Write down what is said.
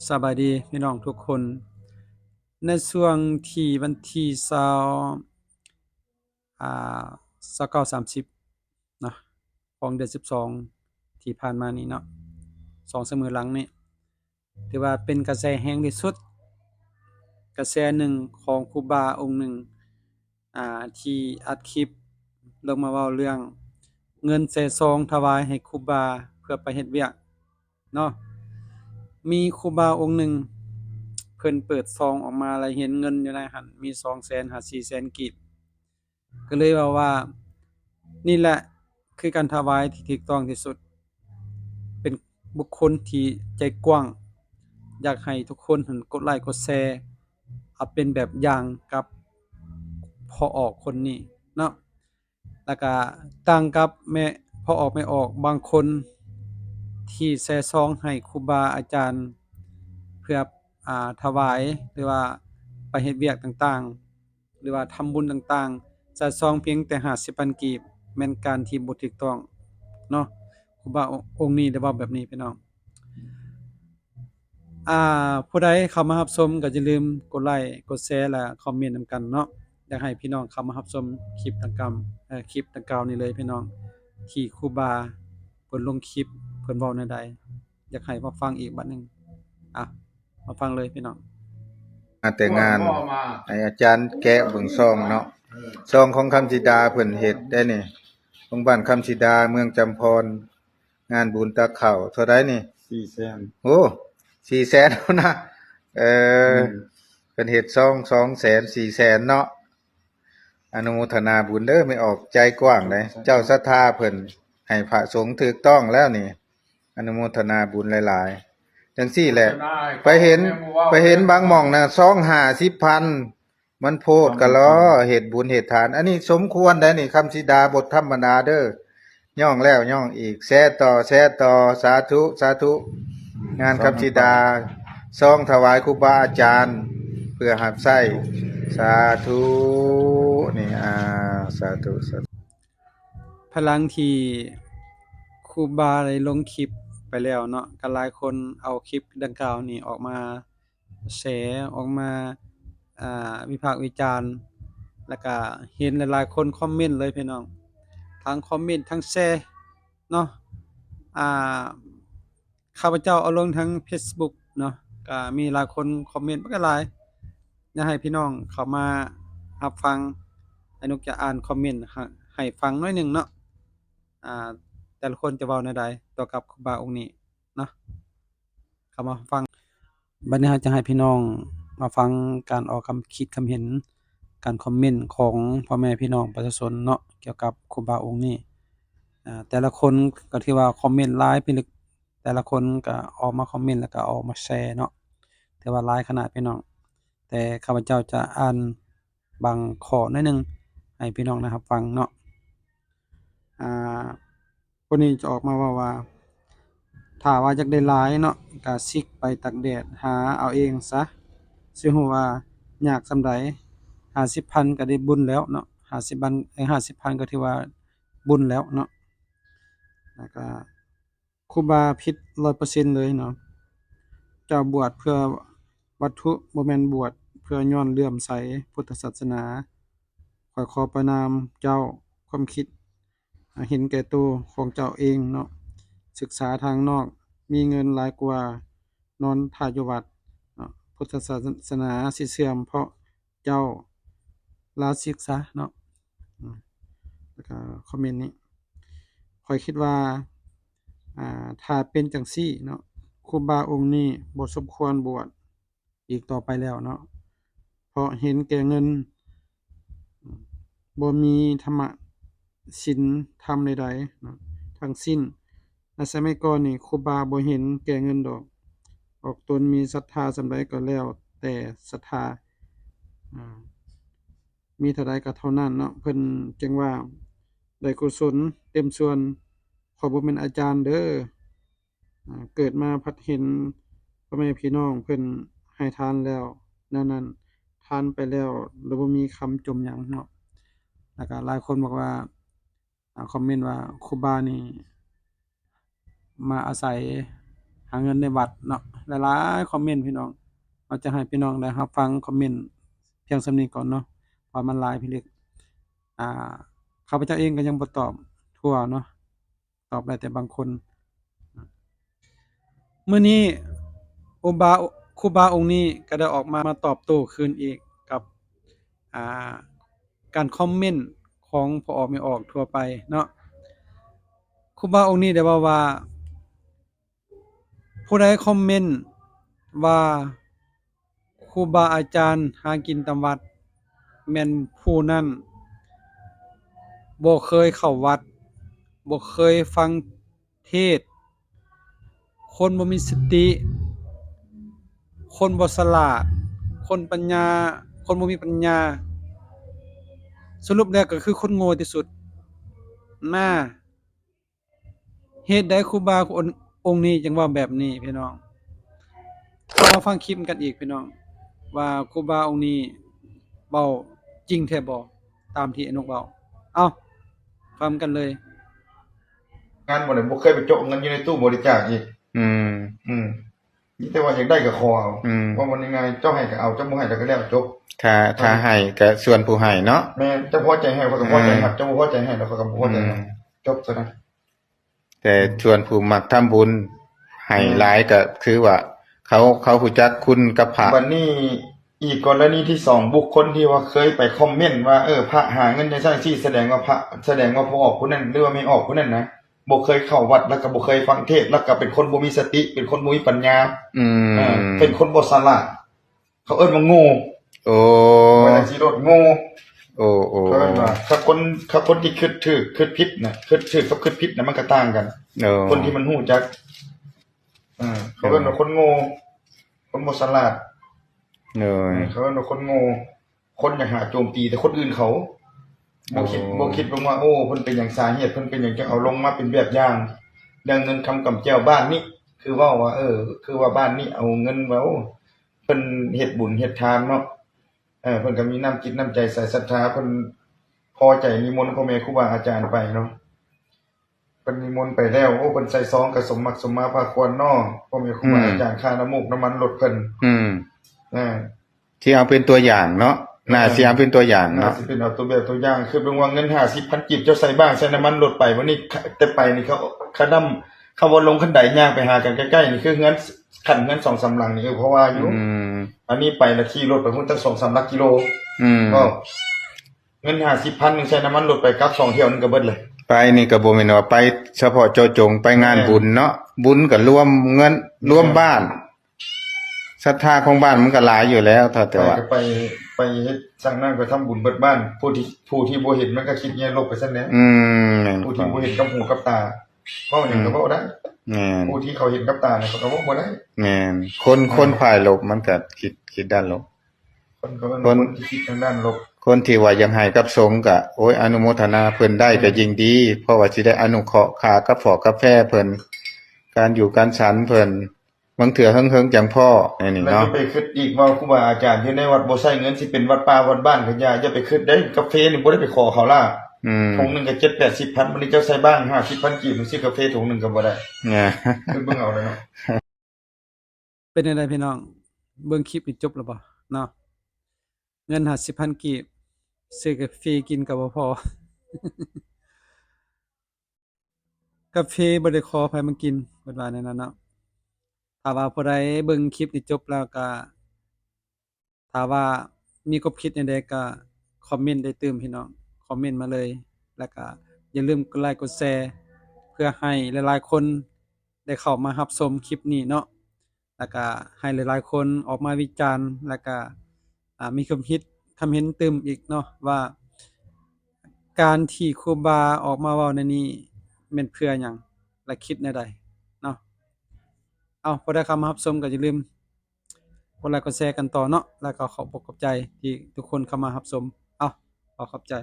สบายดีพี่น้องทุกคนในช่วงที่วันที่2029-30เนาะของเดือน12ที่ผ่านมานี้เนาะ2-3มื้อหลังนี้ถือว่าเป็นกระแสแรงที่สุดกระแสหนึ่งของครูบาองค์หนึ่งที่อัดคลิปลงมาเว้าเรื่องเงินแสซองถวายให้ครูบาเพื่อไปเฮ็ดเวียกเนาะมีครูบาองค์หนึ่งเพิ่นเปิดซองออกมาแล้วเห็นเงินอยู่ในหั้นมี 200,000 หา 400,000 กีบก็เลยว่านี่แหละคือการถวายที่ถูกต้องที่สุดเป็นบุคคลที่ใจกว้างอยากให้ทุกคนหั้นกดไลค์กดแชร์เอาเป็นแบบอย่างกับพ่อออกคนนี้เนาะแล้วก็ต่างกับแม่พ่อออกไม่ออกบางคนที่แชร์ซองให้ครูบาอาจารย์เพื่อถวายหรือว่าไปเฮ็ดเวียกต่างๆหรือว่าทำบุญต่างๆจะซองเพียงแต่50,000กีบแม่นการที่บ่ถูกต้องเนาะครูบาองค์นี้ได้เว้าแบบนี้พี่น้องผู้ใดเข้ามารับชมก็อย่าลืมกดไลก์กดแชร์และคอมเมนต์นำกันเนาะอยากให้พี่น้องเข้ามารับชมคลิปดังกล่าวคลิปดังกล่าวนี้เลยพี่น้องที่ครูบาเพิ่นลงคลิปเพิ่นเว้าแนวใดอยากให้มาฟังอีกบัดหนึ่งอ่ะมาฟังเลยพี่น้องมาแต่งานให้อาจารย์แกะเบิ่งซองเนาะซองของคำสิดาเพิ่นเฮ็ดได้นี่ของบ้านคำสิดาเมืองจำพรงานบุญตะเข้าเท่าใดนี่400,000โอ้400,000แล้วนะเออเพิ่นเฮ็ดซอง200,000 400,000เนาะอนุโมทนาบุญเด้อไม่ออกใจกว้างเลยเจ้าศรัทธาเพิ่นให้พระสงฆ์ถูกต้องแล้วนี่อนุโมทนาบุญหลายๆจังซี่แหละไปเห็นบางหม่องน่ะ250,000มันโพดกะล้อเฮ็ดบุญเฮ็ดทานอันนี้สมควรได้นี่คำสิดาบทธรรมดาเด้อย่องแล้วย่องอีกแชร์ต่อสาธุสาธุงานคำสิดาซองถวายครูบาอาจารย์เพื่อรับใช้สาธุนี่สาธุพลังที่ครูบาได้ลงคลิปไปแล้วเนาะก็หลายคนเอาคลิปดังกล่าวนี้ออกมาแฉออกมาวิพากษ์วิจารณ์แล้วก็เห็นหลายๆคนคอมเมนต์เลยพี่น้องทั้งคอมเมนต์ทั้งแชร์เนาะอ่าข้าพเจ้าเอาลงทั้งเฟซบุ๊กเนาะก็มีหลายคนคอมเมนต์มันก็หลายอยากให้พี่น้องเข้ามารับฟังให้นกจะอ่านคอมเมนต์ให้ฟังหน่อยหนึ่งเนาะอ่าแต่ละคนจะเว้าแนวใดต่อกับครูบาองค์นี้เนาะเข้ามาฟังบัดนี้เราจะให้พี่น้องมาฟังการออกความคิดความเห็นการคอมเมนต์ของพ่อแม่พี่น้องประชาชนเนาะเกี่ยวกับครูบาองค์นี้แต่ละคนก็ถือว่าคอมเมนต์หลายพิลึกแต่ละคนก็ออกมาคอมเมนต์แล้วก็ออกมาแชร์เนาะถือว่าหลายขนาดพี่น้องแต่ข้าพเจ้าจะอ่านบางข้อหน่อยหนึ่งให้พี่น้องนะครับฟังเนาะอ่าคนนี้จะออกมาว่าถ้าว่าอยากได้หลายเนาะก็สิกไปตากแดดหาเอาเองซะสิฮู้ว่ายากส่ำใด50,000ก็ได้บุญแล้วเนาะ50,00050,000ก็ถือว่าบุญแล้วเนาะแล้วก็ครูบาผิด100%เลยเนาะเจ้าบวชเพื่อวัตถุบ่แม่นบวชเพื่อย้อนเลื่อมใสพุทธศาสนาข้อยขอประณามเจ้าความคิดเห็นแก่ตัวของเจ้าเองเนาะศึกษาทางนอกมีเงินหลายกว่านอนท่าอยู่วัดเนาะพุทธศาสนาสิเสื่อมเพราะเจ้าลาศิกซะเนาะแล้วก็คอมเมนต์นี้ข้อยคิดว่าถ้าเป็นจั่งซี้เนาะครูบาองค์นี้บ่สมควรบวชอีกต่อไปแล้วเนาะเพราะเห็นแก่เงินบ่มีธรรมศีลธรรมใดๆเนาะทั้งสิ้นและสมัยก่อนนี่ครูบาบ่เห็นแก่เงินดอกออกตนมีศรัทธาส่ำใดก็แล้วแต่ศรัทธาอ่ามีเท่าใดก็เท่านั้นเนาะเพิ่นจึงว่าได้กุศลเต็มส่วนข้อยบ่แม่นอาจารย์เด้อเกิดมาพัดเห็นพ่อแม่พี่น้องเพิ่นให้ทานแล้วแนวนั้นทานไปแล้วแล้วบ่มีคำจมหยังเนาะแล้วก็หลายคนบอกว่าคอมเมนต์ว่าครูบานี่มาอาศัย หาเงินในวัดเนาะหลายๆคอมเมนต์พี่น้องเราจะให้พี่น้องได้รับฟังคอมเมนต์เพียงส่ำนี้ก่อนเนาะเพราะมันหลายพี่เล็กอ่าข้าพเจ้าเองก็ยังบ่ตอบทั่วเนาะตอบได้แต่บางคนมื้อนี้อุบาครูบาองค์นี้ก็ได้ออกมาตอบโต้คืนอีกกับอ่าการคอมเมนต์ของพอไม่ออกทั่วไปเนาะครูบาองค์นี้ได้เว้าว่าผู้ใดคอมเมนต์ว่าครูบาอาจารย์หากินตามวัดแม่นผู้นั้นบ่เคยเข้าวัดบ่เคยฟังเทศน์คนบ่มีสติ คนบ่ฉลาดคนบ่มีปัญญาสรุปแล้วก็คือคนโง่ที่สุดน่าเหตุใดครูบาองค์นี้จึงเว้าแบบนี้พี่น้องเรามาฟังคลิปกันอีกพี่น้องว่าครูบาองค์นี้เว้าจริงแท้บ่ตามที่อนุเว้าเอ้าฟังกันเลย งานบ่ได้บ่เคยไปโจ๊กเงินอยู่ในตู้บริจาคอีก อืม มีแต่ว่าอยากได้ก็ขอเอา อืม ว่ามันยังไงเจ้าให้ก็เอาเจ้าบ่ให้ก็แล้วจบ ถ้าให้ก็ส่วนผู้ให้เนาะ แม่เจ้าพอใจให้เขาก็พอใจครับเจ้าบ่พอใจให้แล้วเขาก็บ่พอใจให้จบซะนะ แต่ส่วนผู้มักทำบุญให้หลายก็คือว่า เขารู้จักคุณกับพระ บัดนี้อีกกรณีที่2บุคคลที่ว่าเคยไปคอมเมนต์ว่าพระหาเงินได้ใช้ซี่แสดงว่าบ่ออกผู้นั้นหรือว่าไม่ออกผู้นั้นนะบ่เคยเข้าวัดแล้วก็บ่เคยฟังเทศน์แล้วก็เป็นคนบ่มีสติเป็นคนบ่มีปัญญา อืม เป็นคนบ่ฉลาดเขาเอิ้นว่าโง่ โอ้ ว่าจังซี่โลดโง่ โอ้โอ้ เพราะว่าถ้าคนที่คิดถูกคิดผิดน่ะคิดถูกกับคิดผิดน่ะมันก็ต่างกัน โอ้ คนที่มันฮู้จักเขาเอิ้นว่าคนโง่คนบ่ฉลาด โอ้ย เขาเอิ้นว่าคนโง่คนอยากหาโจมตีแต่คนอื่นเขาบ่คิดว่าโอ้เพิ่นเป็นหยังสาเหตุเพิ่นเป็นหยังจังเอาลงมาเป็นแบบอย่างเรื่องเงินคำกำแก้วบ้านนี้คือเว้าว่าคือว่าบ้านนี้เอาเงินเว้าเพิ่นเฮ็ดบุญเฮ็ดทานเนาะเพิ่นก็มีน้ำจิตน้ำใจใส่ศรัทธาเพิ่นพอใจนิมนต์พ่อแม่ครูบาอาจารย์ไปเนาะเพิ่นนิมนต์ไปแล้วโอ้เพิ่นใส่ซองก็สมมักสมมาภาควรเนาะพ่อแม่ครูบาอาจารย์ค่าน้ำมูกน้ำมันลดเพิ่น อืม อ่า ที่เอาเป็นตัวอย่างเนาะน่าสิเอาเป็นตัวอย่าง น่า เนาะ สิเป็นเอาตัวแบบตัวอย่างคือเป็นว่าเงิน 50,000 กีบเจ้าใส่บ้างใส่น้ำมันลดไปวันนี้แต่ไปนี่เขาดำเขาว่าลงคันใดย่างไปหากันใกล้ๆนี่คือเงินคันเงิน2-3หลังนี่เพราะว่าอยู่ อืม อันนี้ไปแล้วขี่รถไปพุ่นตั้ง 2-3 หลักกิโล อืม ก็เงิน 50,000นึงใช้น้ำมันลดไปกลับ2เที่ยวนึงก็เบิดเลย ไปนี่ก็บ่แม่นว่าไปเฉพาะเจาะจงไปงานบุญเนาะบุญก็รวมเงินรวมบ้านศรัทธาของบ้านมันก็หลายอยู่แล้วแต่ว่า ไปเฮ็ดสร้างนั่นก็ทำบุญเบิดบ้านผู้ที่บ่เห็นมันก็คิดแย่ลบไปซั่นแหละ แม่น ผู้ที่บ่เห็นกับหูกับตาเว้าหยังก็เว้าได้ แม่น ผู้ที่เขาเห็นกับตาเนี่ยเขาก็เว้าบ่ได้ แม่นคนฝ่ายลบมันก็คิดด้านลบ คนที่คิดทางด้านลบ คนที่ว่ายังให้กับสงฆ์ก็โอ้ยอนุโมทนาเพิ่นได้ก็ยิ่งดี เพราะว่าสิได้อนุเคราะห์ค่ากาแฟกาแฟเพิ่นการอยู่การฉันเพิ่นบางเทื่อเฮิงๆจังพ่ออันนี้ แล้ว เนาะ จะไปคิดอีกว่าครูบาอาจารย์อยู่ในวัดบ่ใช้เงินสิเป็นวัดป่าวัดบ้านก็อย่าไปคิดได้กาแฟนี่บ่ได้ไปขอเขาล่ะ อืม ถุงหนึงก็ 7-80 พันมันนี่เจ้าใส่บ้าง 50,000 กีบมันซื้อกาแฟถุงหนึงก็บ่ได้ เนี่ย คือเบิ่งเอาเลยเนาะ เป็นจังไดพี่น้องเบิ่งคลิปนี่จบแล้วบ่เนาะเงิน50,000กีบซื้อกาแฟกินก็บ่พอ กาแฟบ่ได้ขอไผมากินเพิ่นว่าแนวนั้นเนาะถ้าว่าผู้ใดเบิ่งคลิปนี้จบแล้วก็ถ้าว่ามีความคิดจั่งใดก็คอมเมนต์ได้เติมพี่น้องคอมเมนต์มาเลย แล้วก็อย่าลืมกดไลค์กดแชร์เพื่อให้หลายๆคนได้เข้ามารับชมคลิปนี้เนาะแล้วก็ให้หลายๆคนออกมาวิจารณ์แล้วก็มีความเห็นเติมอีกเนาะว่า การที่ครูบาออกมาเว้าในนี้แม่นเพื่อหยังและคิดแนวใดเนาะผู้ใดเข้ามารับชมก็อย่าลืมกดไลค์กดแชร์กันต่อเนาะแล้วก็ขอบอกขอบใจที่ทุกคนเข้ามารับชมขอขอบใจ